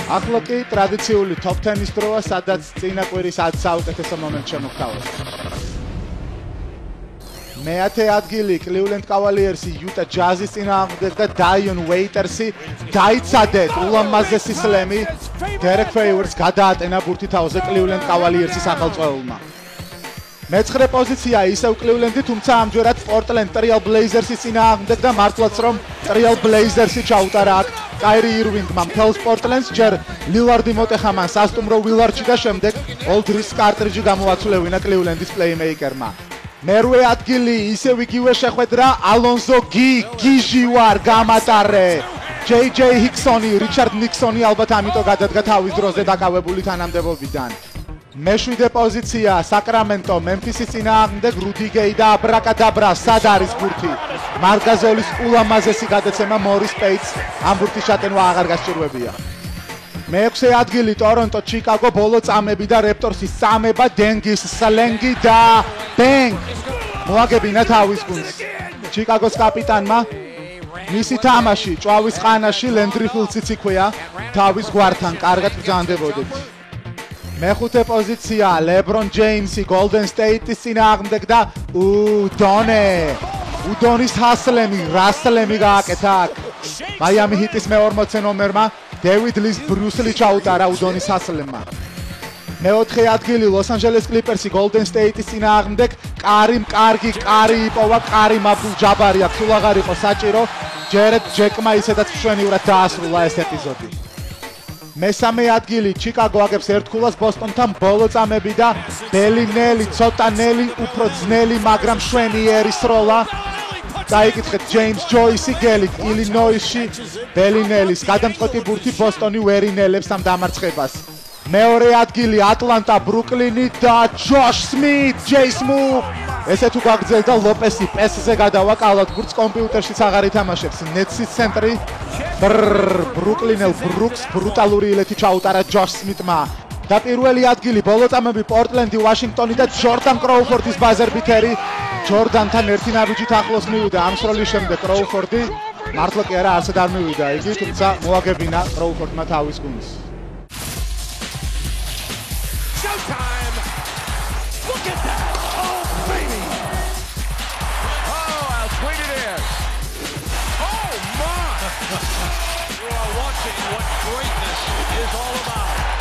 ახლა კი ტრადიციული top 10-ის დროა, სადაც წინა კვირის 10 საუკეთესო მომენტს შემოგთავაზ. მეათე ადგილი Cleveland Cavaliers-ი Utah Jazz-ის წინააღმდეგ და Dion Waiters-ი დაიცადეთ ულამაზესი სლემი. Derek Favors გადაატენა ბურთი თავზე Cleveland Cavaliers-ის ახალწვეულმა. მეცხრე პოზიცია ისევ Cleveland-ი, თუმცა ამჯერად Portland Trail Blazers-ის წინააღმდეგ და მართლაც რომ Trail Blazers-ი ჩაუტარა აქ Kyrie Irving-მა მთელს Portland-ს, ჯერ Lillard-ი მოტეხა მან სასტუმრო Willard-ში და შემდეგ Aldridge Carter-ი გამოაცვლევინა Cleveland-ის playmaker-მა. მერვე ადგილი ისევ იგივე შეხვედრა Alonzo გიჟი ვარ გამატარე. JJ Hickson-ი, Richard Nixon-ი ალბათ ამიტომ გადადგა თავის დროზე დაკავებული თანამდებობიდან. მეშვიდე პოზიცია Sacramento Memphis-ის წინააღმდეგ Rudy Gay და Abracadabra სად არის ბურთი? მარგაზოლის ულამაზესი გადაცემა Morris Pates ამ ბურთის შეტანვა აღარ გასჭირვებია. მეექვსე ადგილი Toronto Chicago ბოლო წამები და Raptors-ის წამება Dengis Slengi და Bang მოაგებინა თავის გუნდს. Chicago-s კაპიტანმა მისი თამაში ჭვავის ყანაში Landry Fields-იც იქვეა თავის გვართან კარგად ბრძანდებოდეთ. მეხუთე პოზიცია LeBron James-ი Golden State-ის წინააღმდეგ და უდონის ჰასლემი რასლემი გააკეთა აქ. Miami Heat-ის მე-40 ნომერმა David Lee Bruce Lee ჩაუტარა უდონის ჰასლემმა. მეოთხე ადგილი Los Angeles Clippers-ი Golden State-ის წინააღმდეგ კარი იპოვა კარი Abdul-Jabbar-ი აქ სულ აღარ იყო საჭირო. ჯერედ ჯეკმა ისედაც მშვენივრად დაასრულა ეს ეპიზოდი. მესამე ადგილი Chicago აგებს ერთგულას Boston-თან ბოლო წამები და ბელინელი, ცოტა ნელი, უფრო ძნელი, მაგრამ მშვენიერი სროლა. დაიკითხეთ James Joyce-ი გელით Illinois-ში ბელინელის გადამწყვეტი ბურთი Boston-ი ვერ ინელებს ამ დამარცხებას. მეორე ადგილი Atlanta Brooklyn-ი და Josh Smith, J Smooth. ესე თუ გაგრძელდა ლოპესი პესზე გადავა კალად ბურთს კომპიუტერშიც აღარ ითამაშებს. Nets-ის ცენტრი Brooklyn-ელ Brooks ბრუტალური ილეთი ჩაუტარა Josh Smith-მა. და პირველი ადგილი ბოლო წამები Portland-ი, Washington-ი და Jordan Crawford-ის buzzer beater-ი. Jordan-თან ერთი ნაბიჯით ახლოს მივიდა ამ სროლის შემდეგ Crawford-ი. მართლა კი არა არცად არ მივიდა იგი, თუმცა მოაგებინა Crawford-მა თავის გუნდს. Showtime! Look at that! Oh, baby! Oh, how sweet it is! Oh, my! You are watching what greatness is all about.